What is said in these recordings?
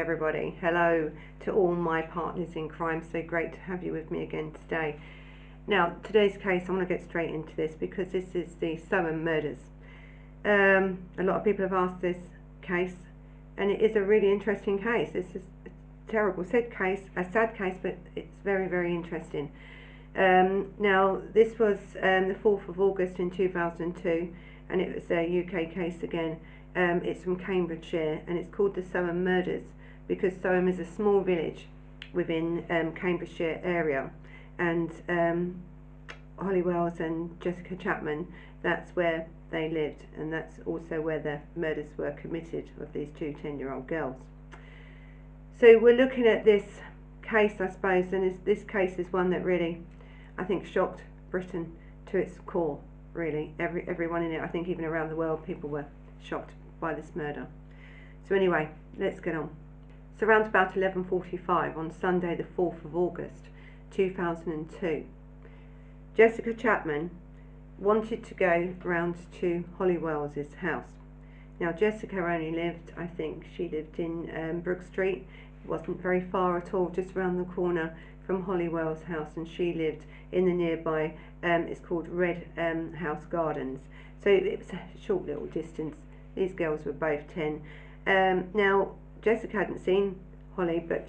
everybody. Hello to all my partners in crime. So great to have you with me again today. Now, today's case, I want to get straight into this because this is the Soham murders. A lot of people have asked this case, and it is a really interesting case. It's a terrible, sad case, but it's very, very interesting. Now, this was the 4th of August in 2002, and it was a UK case again. It's from Cambridgeshire, and it's called the Soham murders because Soham is a small village within Cambridgeshire area, and Holly Wells and Jessica Chapman, that's where they lived, and that's also where the murders were committed of these two 10-year-old girls. So we're looking at this case, I suppose, and this case is one that really, I think, shocked Britain to its core, really. Everyone in it, I think even around the world, people were shocked by this murder. So anyway, let's get on. So around about 11:45 on Sunday the 4th of August 2002, Jessica Chapman wanted to go round to Holly Wells's house. Now Jessica only lived, I think she lived in Brook Street. It wasn't very far at all, just around the corner from Holly Wells' house, and she lived in the nearby, it's called Red House Gardens. So it was a short little distance. These girls were both 10. Now, Jessica hadn't seen Holly, but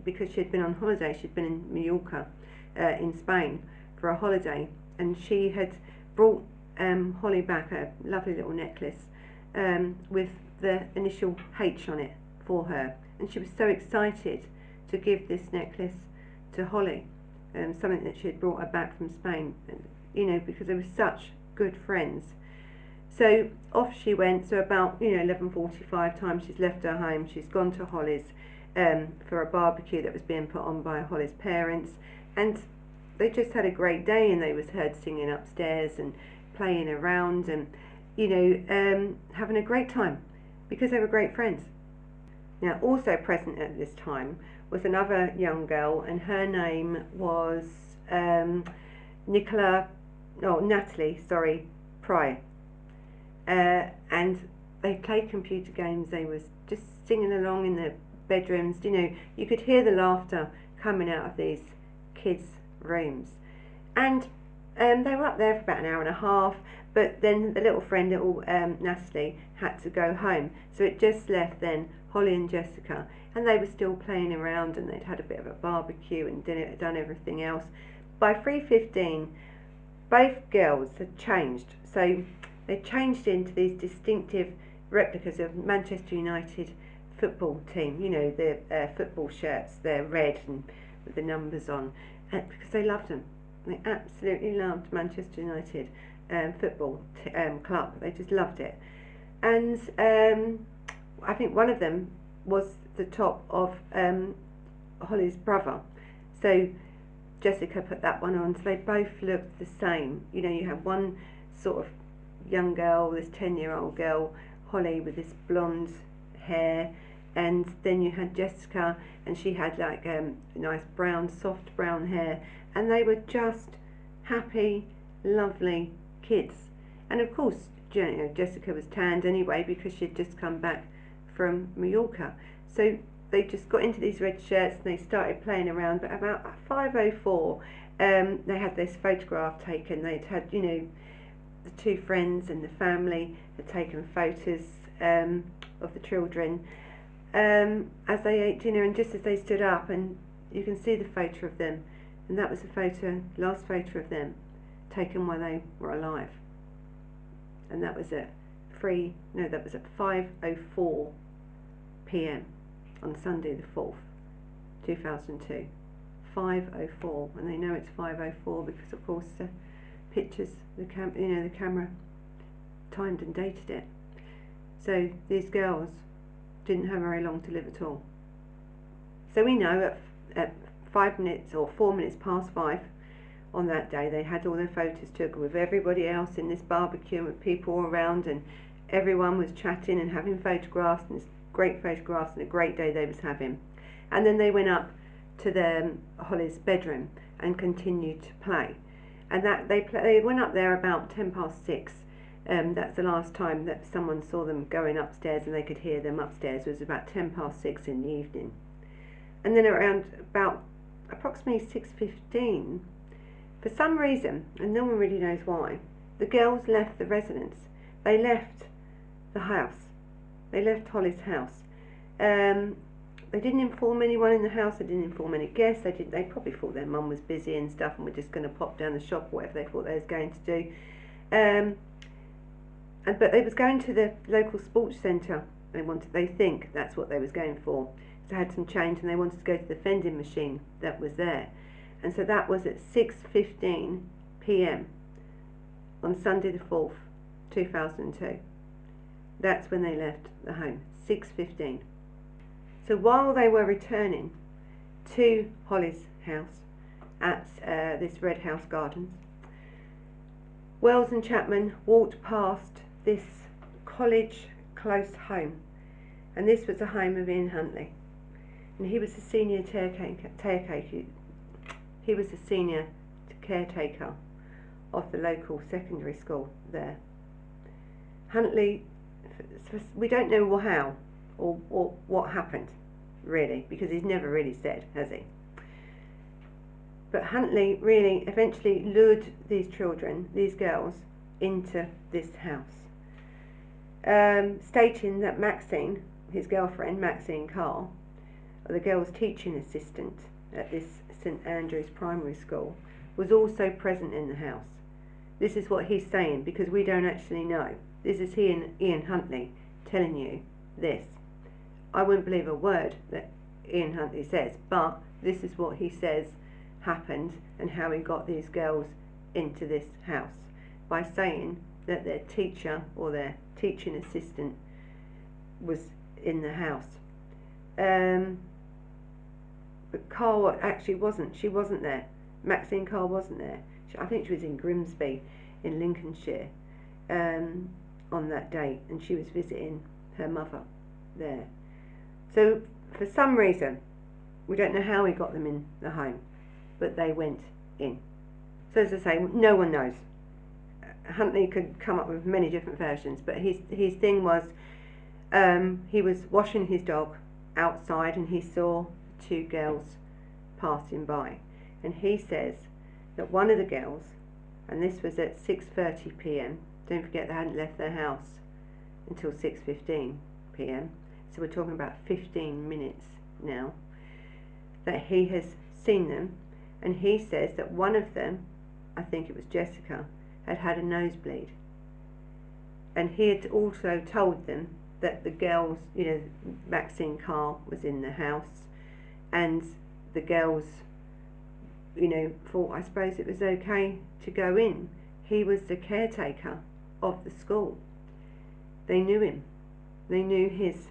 because she had been on holiday, she'd been in Mallorca in Spain for a holiday, and she had brought Holly back a lovely little necklace with the initial H on it for her, and she was so excited to give this necklace to Holly, something that she had brought her back from Spain, you know, because they were such good friends. So off she went. So about 11:45 time, she's left her home. She's gone to Holly's for a barbecue that was being put on by Holly's parents, and they just had a great day. And they was heard singing upstairs and playing around, and having a great time because they were great friends. Now, also present at this time was another young girl, and her name was Natalie Pryor. And they played computer games. They was just singing along in their bedrooms. You could hear the laughter coming out of these kids' rooms. And they were up there for about an hour and a half, but then the little friend, Natalie, had to go home. So it just left then Holly and Jessica, and they were still playing around, and they'd had a bit of a barbecue and done everything else. By 3:15, both girls had changed. So they changed into these distinctive replicas of Manchester United football team. The football shirts, they're red and with the numbers on, because they loved them. They absolutely loved Manchester United football club. They just loved it. And I think one of them was the top of Holly's brother. So Jessica put that one on. So they both looked the same. You have one sort of young girl, this 10-year-old girl, Holly, with this blonde hair, and then you had Jessica, and she had like nice brown, soft brown hair, and they were just happy, lovely kids. And of course, Jessica was tanned anyway because she'd just come back from Mallorca. So they just got into these red shirts and they started playing around. But about 5:04, they had this photograph taken. They'd had, the two friends and the family had taken photos of the children as they ate dinner, and just as they stood up, and you can see the photo of them, and that was the last photo of them taken while they were alive, and that was at 5:04 p.m. on Sunday the 4th, 2002. 5:04, and they know it's 5:04 because, of course, the pictures, the camera timed and dated it. So these girls didn't have very long to live at all. So we know at 5 minutes or 4 minutes past 5 on that day, they had all their photos took with everybody else in this barbecue with people around, and everyone was chatting and having photographs, and it's great photographs and a great day they was having. And then they went up to Holly's bedroom and continued to play. And that they went up there about 6:10, That's the last time that someone saw them going upstairs and they could hear them upstairs. It was about 6:10 in the evening. And then around about approximately 6:15, for some reason, and no one really knows why, the girls left the residence. They left the house. They left Holly's house. They didn't inform anyone in the house. They didn't inform any guests. They probably thought their mum was busy and stuff, and were just going to pop down the shop, whatever they thought they was going to do. But they was going to the local sports centre. They think that's what they was going for. So they had some change, and they wanted to go to the vending machine that was there. And so that was at 6:15 p.m. on Sunday the 4th, 2002. That's when they left the home, 6:15. So while they were returning to Holly's house at this Red House Gardens, Wells and Chapman walked past this college close home, and this was the home of Ian Huntley, and he was the senior caretaker of the local secondary school there. Huntley, we don't know how or what happened really, because he's never really said, has he? But Huntley really eventually lured these children, these girls, into this house, stating that Maxine, his girlfriend, Maxine Carr, the girl's teaching assistant at this St Andrew's primary school, was also present in the house. This is what he's saying, because we don't actually know. This is Ian Huntley telling you this. I wouldn't believe a word that Ian Huntley says, but this is what he says happened, and how he got these girls into this house, by saying that their teacher or their teaching assistant was in the house. But Carr actually wasn't. She wasn't there. Maxine Carr wasn't there. I think she was in Grimsby in Lincolnshire on that date, and she was visiting her mother there. So for some reason, we don't know how he got them in the home, but they went in. So as I say, no one knows. Huntley could come up with many different versions, but his thing was, he was washing his dog outside, and he saw two girls passing by, and he says that one of the girls, and this was at 6:30 p.m. Don't forget, they hadn't left their house until 6:15 p.m. So we're talking about 15 minutes now, that he has seen them, and he says that one of them, I think it was Jessica, had a nosebleed, and he had also told them that the girls, Maxine Carr was in the house, and the girls, thought, I suppose it was okay to go in. He was the caretaker of the school. They knew him. They knew his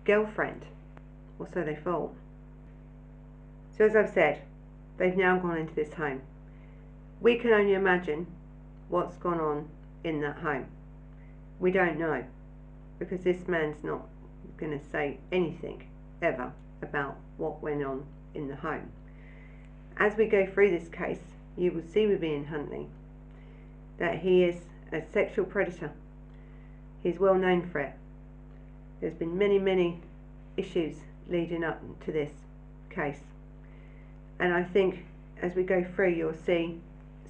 girlfriend, or so they thought. So as I've said, they've now gone into this home. We can only imagine what's gone on in that home. We don't know, because this man's not going to say anything ever about what went on in the home. As we go through this case, you will see with Ian Huntley that he is a sexual predator. He's well known for it. There's been many issues leading up to this case, and I think as we go through, you'll see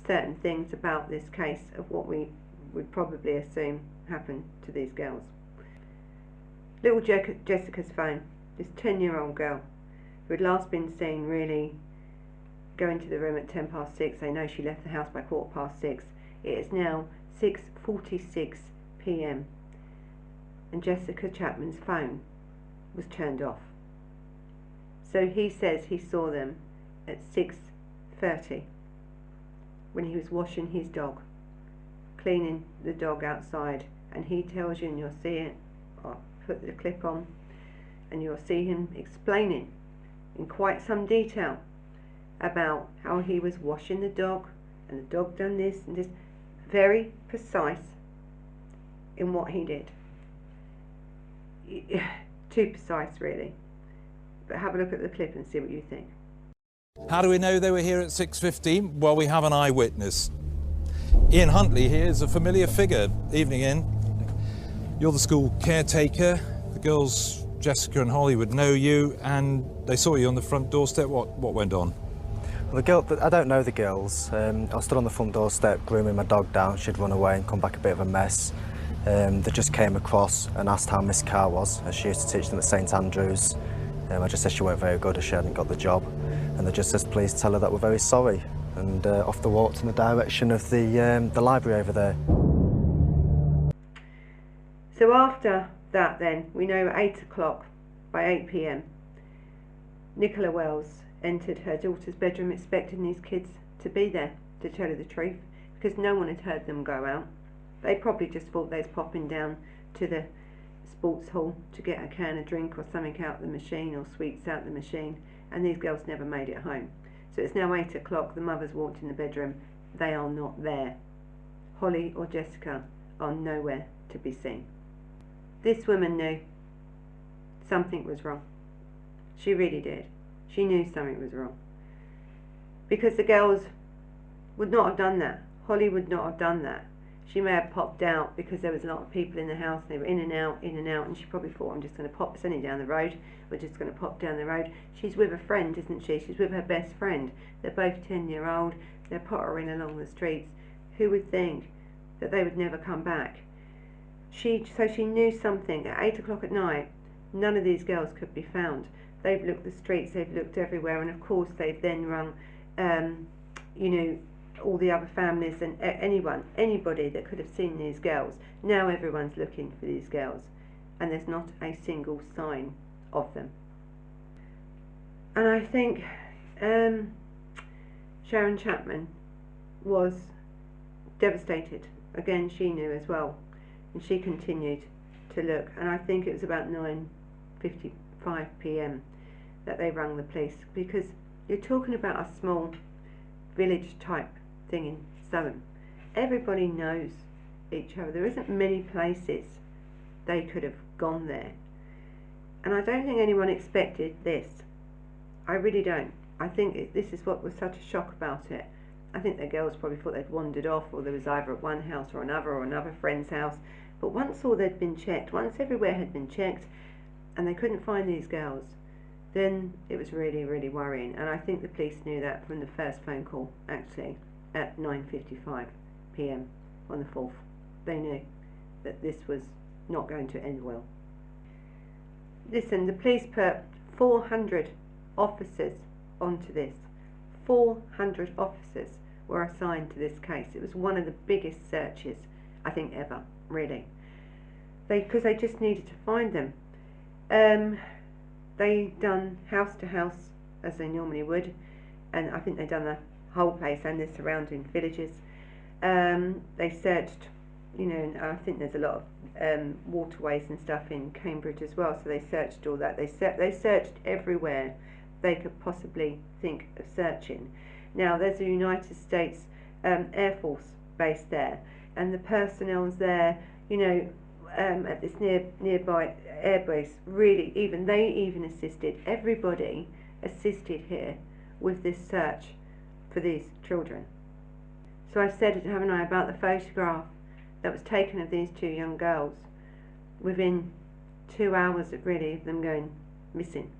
certain things about this case of what we would probably assume happened to these girls. Little Jessica's phone, this 10-year-old girl who had last been seen really going to the room at 6:10. They know she left the house by 6:15. It is now 6:46 p.m. and Jessica Chapman's phone was turned off. So he says he saw them at 6:30 when he was washing his dog, cleaning the dog outside, and he tells you, and you'll see it, I'll put the clip on, and you'll see him explaining in quite some detail about how he was washing the dog, and the dog done this and this, very precise in what he did. Too precise really, but have a look at the clip and see what you think. How do we know they were here at 6:15? Well, we have an eyewitness. Ian Huntley here is a familiar figure. Evening, Ian. You're the school caretaker. The girls, Jessica and Holly, would know you, and they saw you on the front doorstep. What went on? Well, I don't know the girls. I stood on the front doorstep grooming my dog down. She'd run away and come back a bit of a mess. They just came across and asked how Miss Carr was, as she used to teach them at St Andrews. I just said she weren't very good, as she hadn't got the job. And they just said, please tell her that we're very sorry. And off they walked in the direction of the library over there. So after that then, we know at 8 o'clock, by 8 p.m, Nicola Wells entered her daughter's bedroom expecting these kids to be there, to tell her the truth, because no one had heard them go out. They probably just thought they was popping down to the sports hall to get a can of drink or something out the machine, or sweets out the machine, and these girls never made it home. So it's now 8 o'clock, the mother's walked in the bedroom, they are not there. Holly or Jessica are nowhere to be seen. This woman knew something was wrong. She really did. She knew something was wrong. Because the girls would not have done that. Holly would not have done that. She may have popped out because there was a lot of people in the house, they were in and out, and she probably thought, I'm just going to pop, it's only down the road, we're just going to pop down the road. She's with a friend, isn't she? She's with her best friend. They're both 10-year-old, they're pottering along the streets. Who would think that they would never come back? So she knew something. At 8 o'clock at night, none of these girls could be found. They've looked the streets, they've looked everywhere, and of course they've then rung, all the other families and anybody that could have seen these girls. Now everyone's looking for these girls, and there's not a single sign of them. And I think Sharon Chapman was devastated. Again, she knew as well, and she continued to look, and I think it was about 9:55 p.m. that they rang the police, because you're talking about a small village type thing in Soham. Everybody knows each other. There isn't many places they could have gone there, and I don't think anyone expected this. I really don't. I think this is what was such a shock about it. I think the girls probably thought they'd wandered off, or there was either at one house or another friend's house. But once all they'd been checked, once everywhere had been checked, and they couldn't find these girls, then it was really, really worrying. And I think the police knew that from the first phone call, actually, at 9:55 p.m. on the 4th. They knew that this was not going to end well. Listen, the police put 400 officers onto this. 400 officers were assigned to this case. It was one of the biggest searches, I think, ever, really. Because they just needed to find them. They done house to house, as they normally would, and I think they done the whole place and the surrounding villages. They searched, and I think there's a lot of waterways and stuff in Cambridge as well, so they searched all that. They searched everywhere they could possibly think of searching. Now, there's a United States Air Force base there, and the personnel's there, at this nearby airbase, really, they even assisted, everybody assisted here with this search for these children. So I've said, haven't I, about the photograph that was taken of these two young girls within 2 hours of them going missing.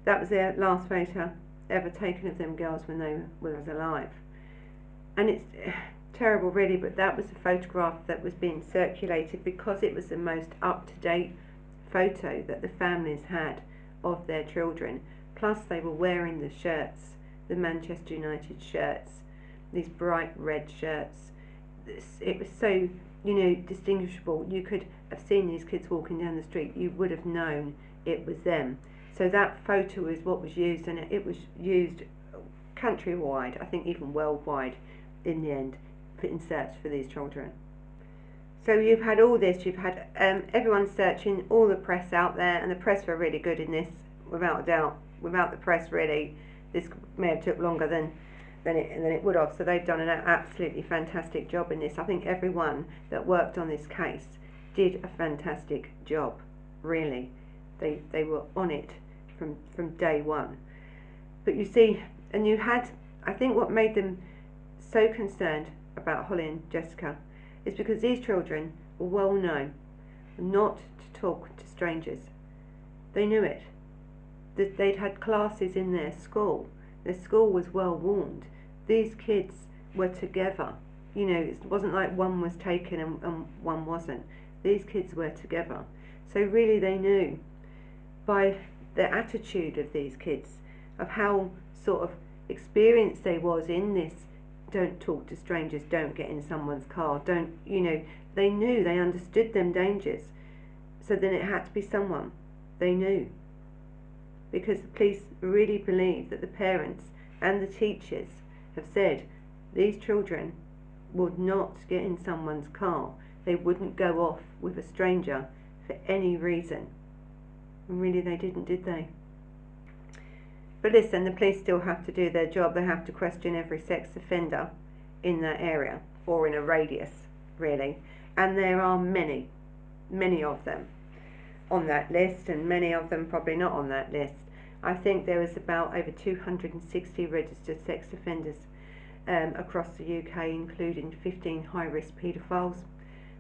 That was their last photo ever taken of them girls when they were alive. And it's terrible, really, but that was the photograph that was being circulated because it was the most up-to-date photo that the families had of their children. Plus they were wearing the shirts, the Manchester United shirts, these bright red shirts. It was so, distinguishable. You could have seen these kids walking down the street. You would have known it was them. So that photo is what was used, and it was used countrywide, I think even worldwide in the end, in search for these children. So you've had all this, you've had everyone searching, all the press out there, and the press were really good in this, without a doubt. Without the press, really, this may have took longer than it would have. So they've done an absolutely fantastic job in this. I think everyone that worked on this case did a fantastic job, really. They were on it from day one. But you see, and you had, I think what made them so concerned about Holly and Jessica is because these children were well known not to talk to strangers. They knew it. That they'd had classes in their school. Their school was well warned. These kids were together. You know, it wasn't like one was taken and one wasn't. These kids were together. So really they knew by the attitude of these kids, of how sort of experienced they was in this, don't talk to strangers, don't get in someone's car, don't, you know, they knew, they understood them dangers. So then it had to be someone they knew. Because the police really believe that the parents and the teachers have said these children would not get in someone's car. They wouldn't go off with a stranger for any reason. And really they didn't, did they? But listen, the police still have to do their job. They have to question every sex offender in that area, or in a radius, really. And there are many, many of them on that list, and many of them probably not on that list. I think there was about over 260 registered sex offenders across the UK, including 15 high-risk paedophiles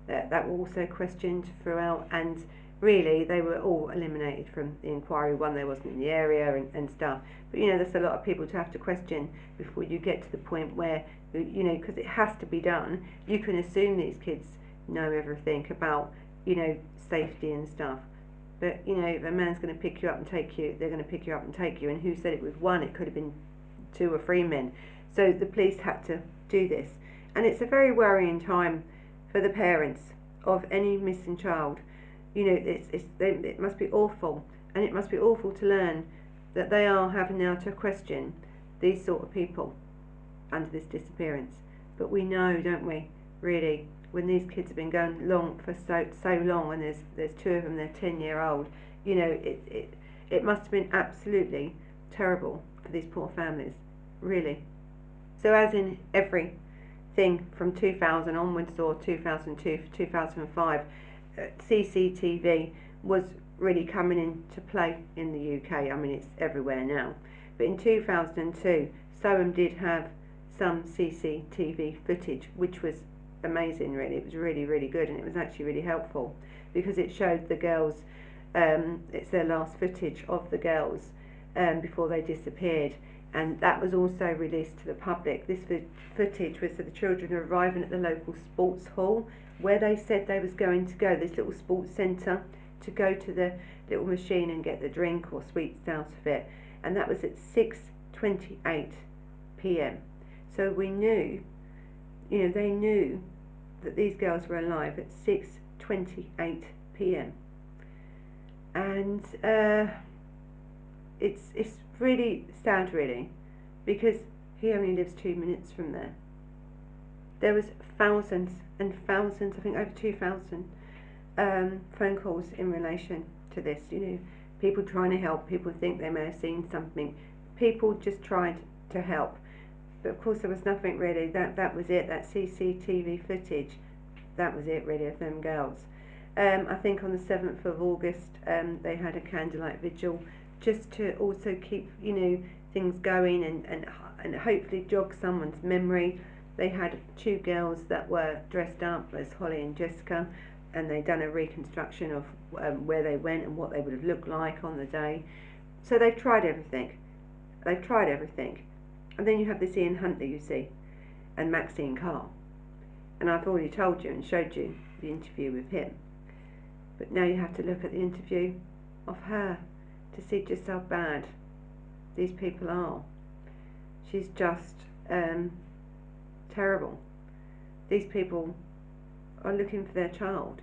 that were also questioned throughout, and really they were all eliminated from the inquiry. One, they wasn't in the area and stuff, but you know, there's a lot of people to have to question before you get to the point where, you know, because it has to be done, you can assume these kids know everything about, you know, safety and stuff. But you know, if a man's going to pick you up and take you, they're going to pick you up and take you. And who said it was one? It could have been 2 or 3 men. So the police had to do this, and it's a very worrying time for the parents of any missing child. You know, it must be awful, and it must be awful to learn that they are having now to question these sort of people under this disappearance. But we know, don't we, really, when these kids have been going long for so long, and there's 2 of them, they're 10-year-old, you know, it must have been absolutely terrible for these poor families, really. So as in everything from 2000 onwards, or 2002, 2005, CCTV was really coming into play in the UK. I mean, it's everywhere now. But in 2002, Soham did have some CCTV footage, which was amazing, really. It was really, really good, and it was actually really helpful because it showed the girls, it's their last footage of the girls before they disappeared, and that was also released to the public. This footage was of the children arriving at the local sports hall where they said they was going to go, this little sports centre, to go to the little machine and get the drink or sweets out of it, and that was at 6:28 p.m. So we knew, you know, they knew that these girls were alive at 6:28 p.m. and it's really sad, really, because he only lives 2 minutes from there. There was thousands and thousands, I think over 2,000 phone calls in relation to this. You know, people trying to help, people think they may have seen something, people just tried to help. But of course there was nothing really. That was it. That CCTV footage, that was it really of them girls. I think on the 7th of August they had a candlelight vigil just to also keep, you know, things going and hopefully jog someone's memory. They had 2 girls that were dressed up as Holly and Jessica, and they done a reconstruction of where they went and what they would have looked like on the day. So they've tried everything. They've tried everything. And then you have this Huntley, you see, and Maxine Carr. And I've already told you and showed you the interview with him. But now you have to look at the interview of her to see just how bad these people are. She's just terrible. These people are looking for their child.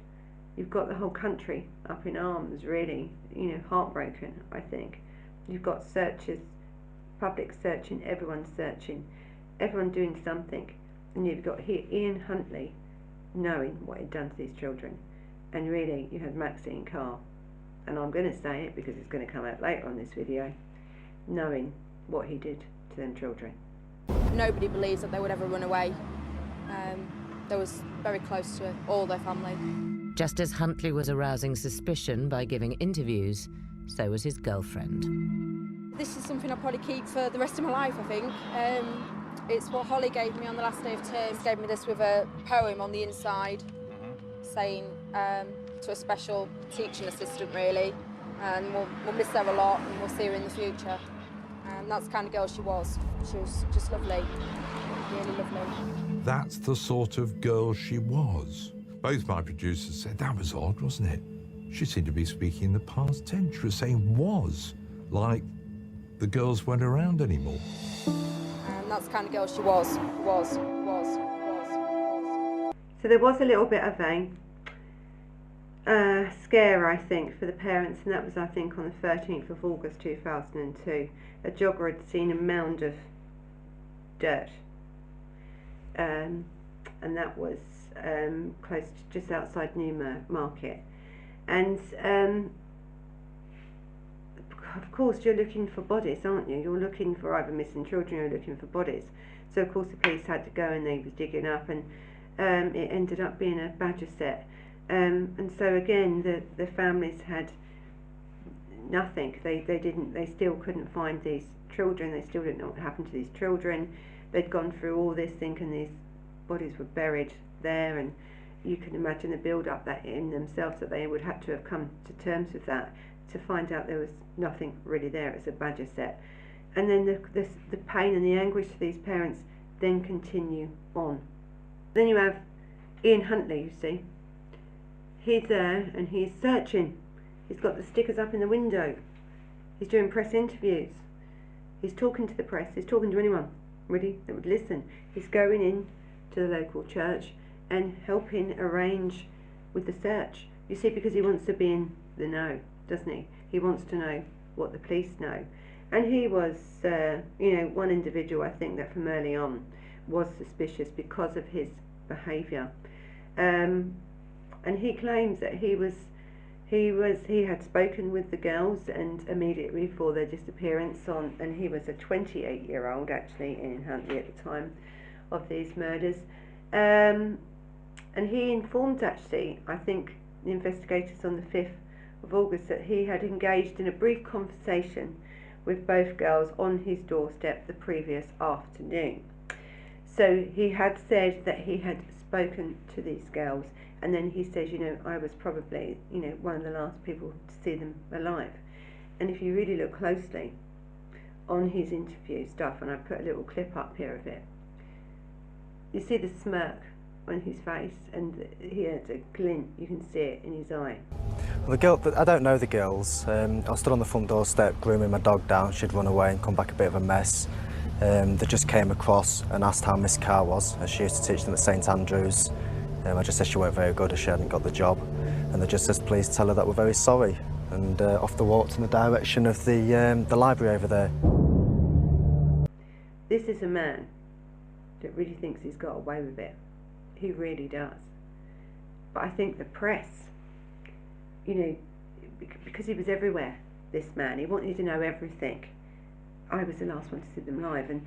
You've got the whole country up in arms, really, you know, heartbroken, I think. You've got searchers, public searching, everyone's searching, everyone doing something, and you've got here Huntley knowing what he'd done to these children, and really you had Maxine Carr, and I'm going to say it because it's going to come out later on this video, knowing what he did to them children. Nobody believes that they would ever run away. They was very close to all their family. Just as Huntley was arousing suspicion by giving interviews, so was his girlfriend. This is something I'll probably keep for the rest of my life, I think. It's what Holly gave me on the last day of term. She gave me this with a poem on the inside, saying to a special teaching assistant, really, and we'll miss her a lot and we'll see her in the future. And that's the kind of girl she was. She was just lovely, really lovely. That's the sort of girl she was. Both my producers said that was odd, wasn't it? She seemed to be speaking in the past tense. She was saying was, like the girls weren't around anymore. And that's the kind of girl she was. So there was a little bit of a scare, I think, for the parents, and that was, I think, on the 13th of August 2002. A jogger had seen a mound of dirt, and that was close to just outside Newmarket. And of course, you're looking for bodies, aren't you? You're looking for either missing children or you're looking for bodies. So of course the police had to go and they was digging up, and it ended up being a badger set. And so again, the families had nothing. They still couldn't find these children. They still didn't know what happened to these children. They'd gone through all this thinking these bodies were buried there, and you can imagine the build-up that in themselves, that they would have to have come to terms with that, to find out there was nothing really there. It's a badger set. And then the pain and the anguish to these parents then continue on. Then you have Ian Huntley, you see. He's there and he's searching. He's got the stickers up in the window. He's doing press interviews. He's talking to the press. He's talking to anyone really that would listen. He's going in to the local church and helping arrange with the search. You see, because he wants to be in the know, doesn't he? He wants to know what the police know. And he was, one individual, I think, that from early on was suspicious because of his behaviour. And he claims that he had spoken with the girls, and immediately before their disappearance and he was a 28-year-old actually in Huntley at the time of these murders. And he informed, actually, I think, the investigators on the 5th of August that he had engaged in a brief conversation with both girls on his doorstep the previous afternoon. So he had said that he had spoken to these girls, and then he says, I was probably, one of the last people to see them alive. And if you really look closely on his interview stuff, and I put a little clip up here of it, you see the smirk on his face, and he has a glint, you can see it in his eye. Well, I don't know the girls. I stood on the front doorstep grooming my dog down. She'd run away and come back a bit of a mess. They just came across and asked how Miss Carr was, as she used to teach them at St Andrews. I just said she weren't very good, as she hadn't got the job. And they just said, please tell her that we're very sorry. And off they walked in the direction of the library over there. This is a man that really thinks he's got away with it. He really does. But I think the press, because he was everywhere, this man, he wanted to know everything. I was the last one to see them live, and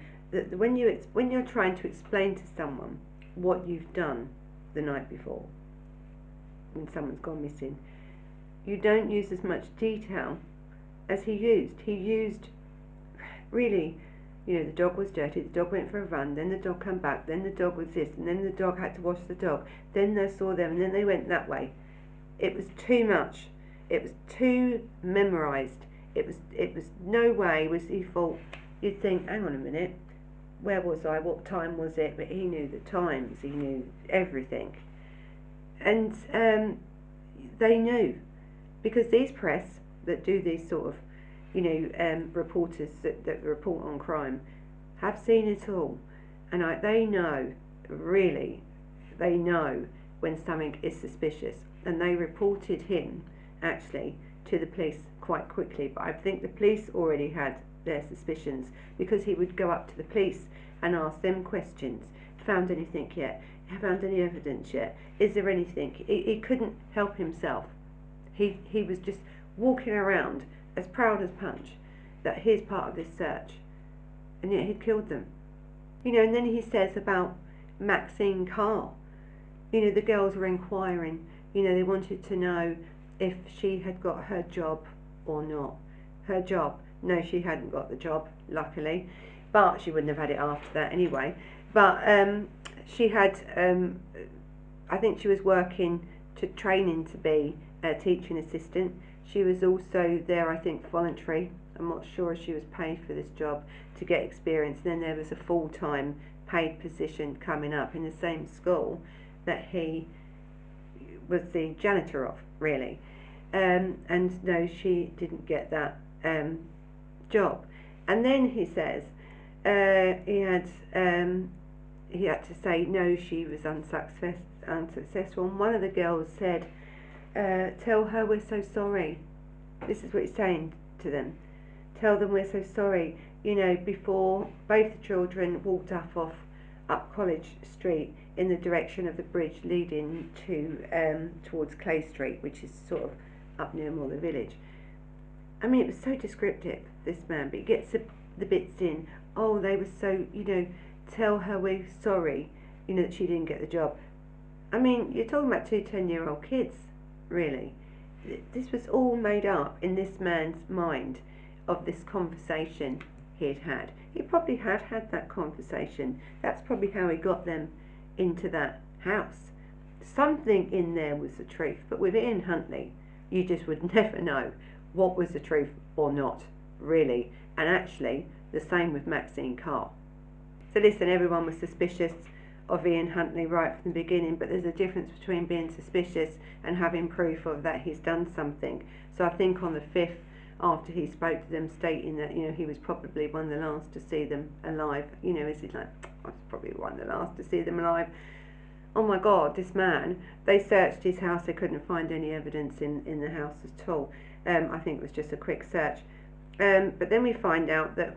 when you're trying to explain to someone what you've done the night before, when someone's gone missing, you don't use as much detail as he used. He used, really, the dog was dirty, the dog went for a run, then the dog came back, then the dog was this, and then the dog had to wash the dog, then they saw them, and then they went that way. It was too much. It was too memorised. It was no way was he thought, you'd think, hang on a minute, where was I, what time was it? But he knew the times, he knew everything. And they knew, because these press that do these sort of, reporters that report on crime have seen it all. And they know, really, they know when something is suspicious. And they reported him, actually, to the police quite quickly. But I think the police already had their suspicions, because he would go up to the police and ask them questions. Found anything yet? Found any evidence yet? Is there anything? He couldn't help himself. He was just walking around as proud as punch that he's part of this search, and yet he'd killed them. And then he says about Maxine Carr. The girls were inquiring. They wanted to know if she had got her job or not. Her job. No, she hadn't got the job, luckily. but she wouldn't have had it after that anyway. But she had, I think she was working to training to be a teaching assistant. She was also there, I think, voluntary. I'm not sure if she was paid for this job to get experience. And then there was a full-time paid position coming up in the same school that he was the janitor of, really. And no, she didn't get that job. And then he says he had to say no, she was unsuccessful. And one of the girls said, tell her we're so sorry. This is what he's saying to them. Tell them we're so sorry. You know, before both the children walked up College Street in the direction of the bridge leading to towards Clay Street, which is sort of up near Morley Village. I mean, it was so descriptive, this man, but he gets the bits in. Oh, they were so, you know, tell her we're sorry, you know, that she didn't get the job. I mean, you're talking about 2 10-year-old kids, really. This was all made up in this man's mind of this conversation he'd had. He probably had that conversation. That's probably how he got them into that house. Something in there was the truth, but with Ian Huntley, you just would never know what was the truth or not, really. And actually, the same with Maxine Carr. So listen, everyone was suspicious of Ian Huntley right from the beginning, but there's a difference between being suspicious and having proof of that he's done something. So I think on the 5th, after he spoke to them, stating that, you know, he was probably one of the last to see them alive, you know, is it like, I was probably one of the last to see them alive. Oh my God, this man, they searched his house, they couldn't find any evidence in the house at all. I think it was just a quick search. But then we find out that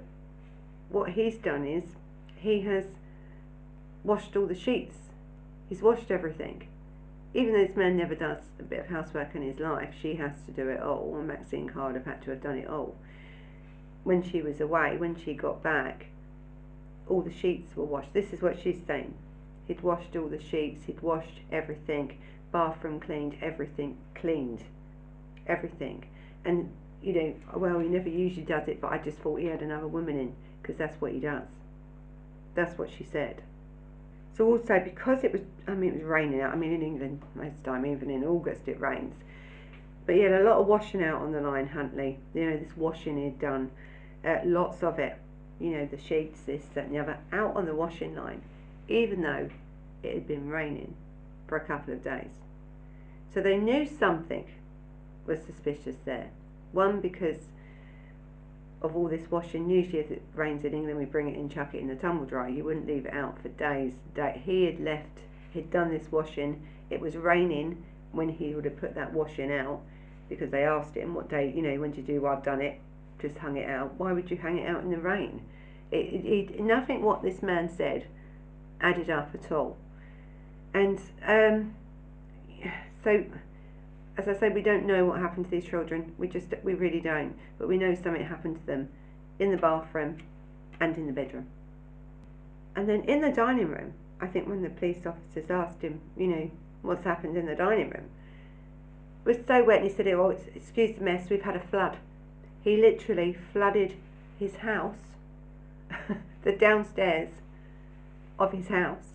what he's done is he has washed all the sheets. He's washed everything. Even though this man never does a bit of housework in his life, she has to do it all, and Maxine Carr would have had to have done it all. When she was away, when she got back, all the sheets were washed. This is what she's saying. He'd washed all the sheets, he'd washed everything, bathroom cleaned, everything cleaned. Everything. And, you know, well, he never usually does it, but I just thought he had another woman in, because that's what he does. That's what she said. So also, because it was raining out, I mean, in England, most of the time, even in August, it rains. But he had a lot of washing out on the line, Huntley. You know, this washing he'd done, lots of it. You know, the sheets, this, that, and the other, out on the washing line, even though it had been raining for a couple of days. So they knew something was suspicious there. One, because of all this washing. Usually if it rains in England, we bring it in, chuck it in the tumble dryer. You wouldn't leave it out for days. He had left, he'd done this washing. It was raining when he would have put that washing out, because they asked him, what day, you know, when did you do? Well, I've done it, just hung it out. Why would you hang it out in the rain? Nothing what this man said added up at all. And so, as I say, we don't know what happened to these children. We really don't. But we know something happened to them in the bathroom and in the bedroom. And then in the dining room, I think when the police officers asked him, you know, what's happened in the dining room, it was so wet, and he said, oh, excuse the mess, we've had a flood. He literally flooded his house, the downstairs of his house.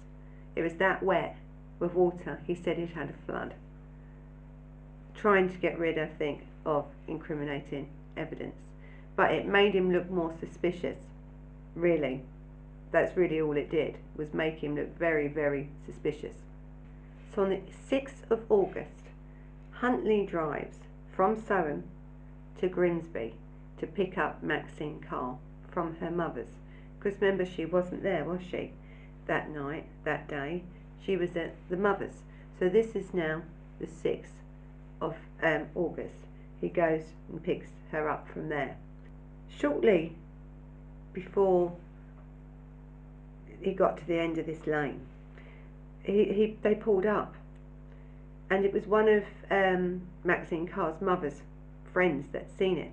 It was that wet with water. He said he'd had a flood. Trying to get rid, I think, of incriminating evidence. But it made him look more suspicious, really. That's really all it did, was make him look very, very suspicious. So on the 6th of August, Huntley drives from Soham to Grimsby to pick up Maxine Carr from her mother's. Because remember, she wasn't there, was she? That night, that day, she was at the mother's. So this is now the 6th of August. He goes and picks her up from there. Shortly before he got to the end of this lane, they pulled up, and it was one of Maxine Carr's mother's friends that'd seen it,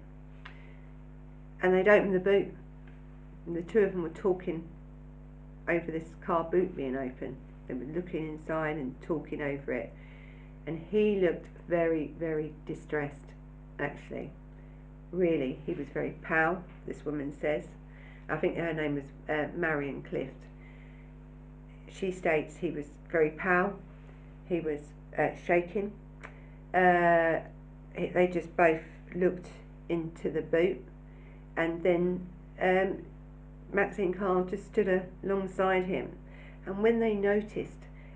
and they'd opened the boot, and the two of them were talking over this car boot being open. They were looking inside and talking over it, and he looked very, very distressed, actually. Really, he was very pale, this woman says. I think her name was Marion Clift. She states he was very pale, he was shaking. They just both looked into the boot, and then Maxine Carr just stood alongside him. And when they noticed,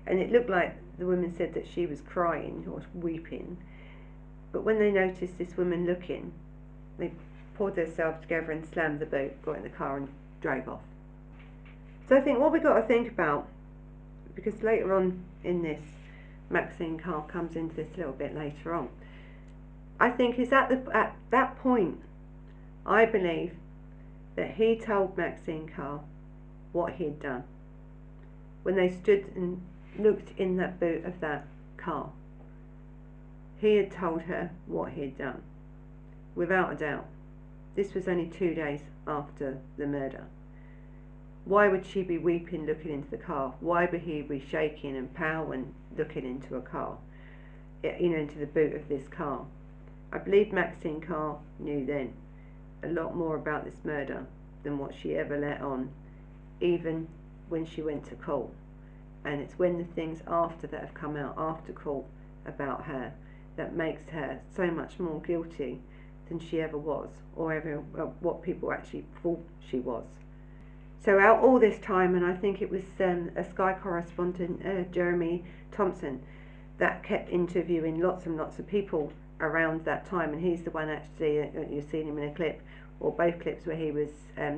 and it looked like the woman said that she was crying or weeping, but when they noticed this woman looking, they pulled themselves together and slammed the boot, got in the car and drove off. So I think what we've got to think about, because later on in this, Maxine Carr comes into this a little bit later on, I think is at that point, I believe that he told Maxine Carr what he had done. When they stood and looked in that boot of that car, he had told her what he had done, without a doubt. This was only 2 days after the murder. Why would she be weeping looking into the car? Why would he be shaking and pale and looking into a car, into the boot of this car? I believe Maxine Carr knew then a lot more about this murder than what she ever let on, even when she went to court. And it's when the things after that have come out after court about her that makes her so much more guilty than she ever was, or ever what people actually thought she was. So out all this time, and I think it was a Sky correspondent, Jeremy Thompson, that kept interviewing lots and lots of people around that time, and he's the one actually, you've seen him in a clip, or both clips, where he was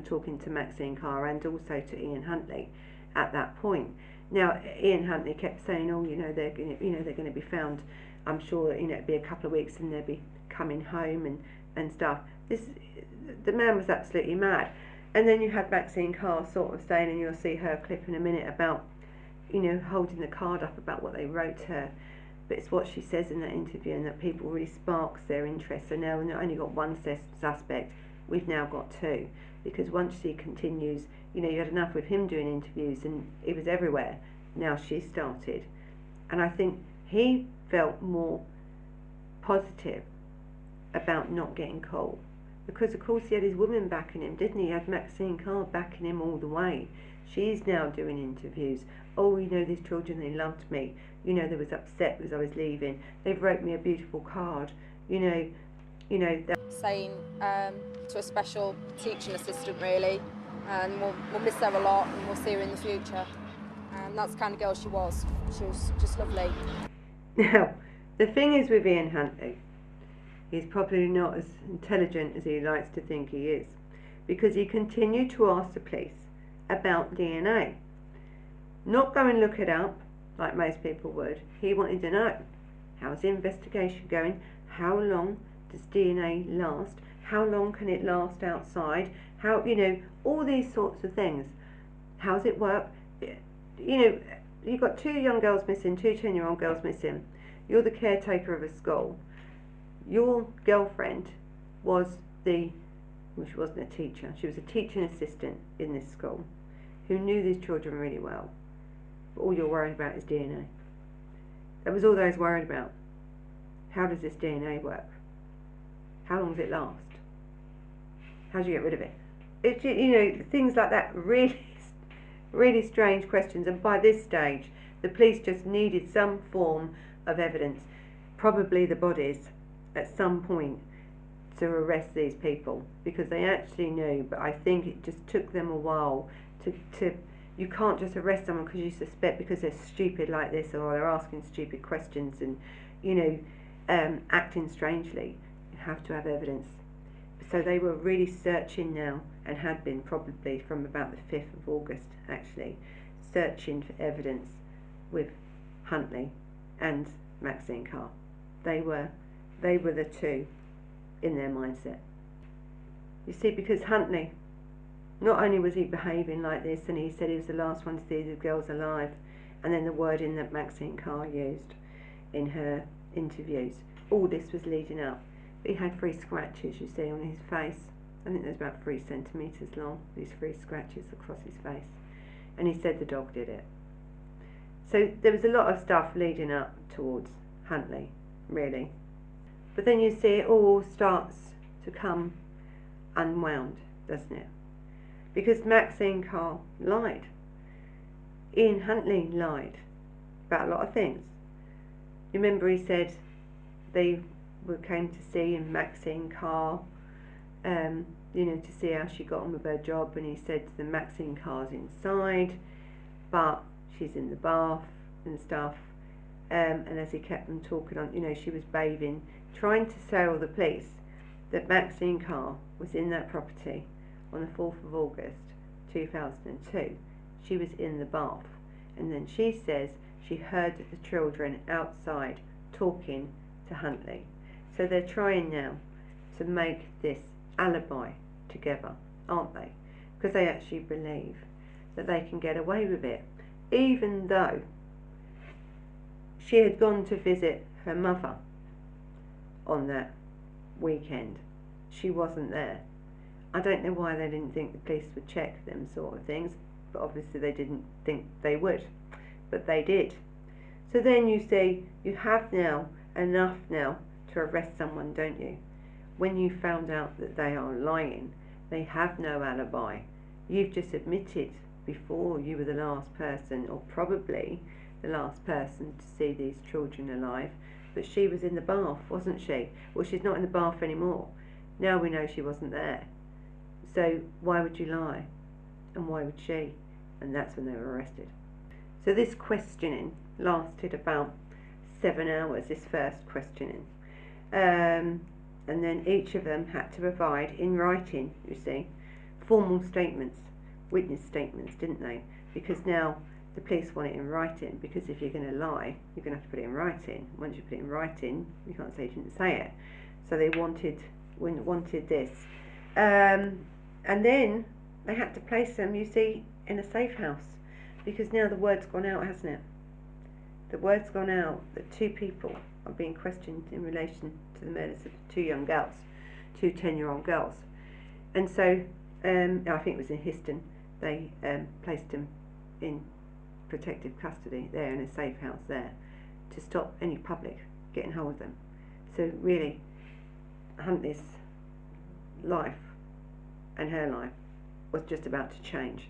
talking to Maxine Carr and also to Ian Huntley at that point. Now, Ian Huntley kept saying, oh, they're going to be found, I'm sure, it'd be a couple of weeks and they'll be coming home and stuff. The man was absolutely mad. And then you had Maxine Carr sort of saying, and you'll see her clip in a minute, about, holding the card up about what they wrote to her. But it's what she says in that interview, and that people really sparks their interest. So now we've not only got one suspect, we've now got two. Because once she continues, you had enough with him doing interviews and he was everywhere. Now she started. And I think he felt more positive about not getting caught. Because of course he had his woman backing him, didn't he? He had Maxine Carr backing him all the way. She's now doing interviews. Oh, these children, they loved me. They was upset because I was leaving. They've wrote me a beautiful card. That. Saying to a special teaching assistant, really, and we'll miss her a lot, and we'll see her in the future. And that's the kind of girl she was. She was just lovely. Now, the thing is with Ian Huntley, he's probably not as intelligent as he likes to think he is, because he continued to ask the police about DNA. Not go and look it up like most people would. He wanted to know, how's the investigation going? How long does DNA last? How long can it last outside? How, all these sorts of things. How's it work? You've got 2 young girls missing, 2 10-year-old girls missing. You're the caretaker of a school. Your girlfriend was she wasn't a teacher, she was a teaching assistant in this school who knew these children really well. But all you're worried about is DNA. That was all they was worried about. How does this DNA work? How long does it last? How do you get rid of it? Things like that, really, really strange questions. And by this stage, the police just needed some form of evidence, probably the bodies, at some point, to arrest these people, because they actually knew. But I think it just took them a while to you can't just arrest someone because you suspect, because they're stupid like this, or they're asking stupid questions and acting strangely. You have to have evidence. So they were really searching now, and had been probably from about the 5th of August actually, searching for evidence with Huntley and Maxine Carr. They were the two in their mindset. You see, because Huntley, not only was he behaving like this, and he said he was the last one to see the girls alive, and then the wording that Maxine Carr used in her interviews, all this was leading up. But he had 3 scratches, you see, on his face. I think there's about 3 centimetres long, these 3 scratches across his face. And he said the dog did it. So there was a lot of stuff leading up towards Huntley, really. But then you see it all starts to come unwound, doesn't it? because Maxine Carr lied. Ian Huntley lied about a lot of things. Remember, he said they came to see Maxine Carr, to see how she got on with her job, and he said to them, Maxine Carr's inside, but she's in the bath and stuff. And as he kept them talking on, she was bathing, trying to tell the police that Maxine Carr was in that property on the 4th of August 2002. She was in the bath, and then she says she heard the children outside talking to Huntley. So they're trying now to make this alibi together, aren't they? Because they actually believe that they can get away with it, even though she had gone to visit her mother on that weekend. She wasn't there. I don't know why they didn't think the police would check them sort of things, but obviously they didn't think they would, but they did. So then you see, you have now enough now to arrest someone, don't you? When you found out that they are lying, they have no alibi. You've just admitted before you were the last person, or probably the last person, to see these children alive, but she was in the bath, wasn't she? Well, she's not in the bath anymore. Now we know she wasn't there. So why would you lie? And why would she? And that's when they were arrested. So this questioning lasted about 7 hours, this first questioning. And then each of them had to provide in writing, you see, formal statements, witness statements, didn't they? Because now the police want it in writing, because if you're going to lie, you're going to have to put it in writing. Once you put it in writing, you can't say you didn't say it. So they wanted this. And then they had to place them, you see, in a safe house, because now the word's gone out, hasn't it? The word's gone out that 2 people are being questioned in relation to the murders of 2 young girls, 2 10-year-old girls. And so, I think it was in Histon, they placed them in protective custody there in a safe house there to stop any public getting hold of them. So really, Huntley's life and her life was just about to change.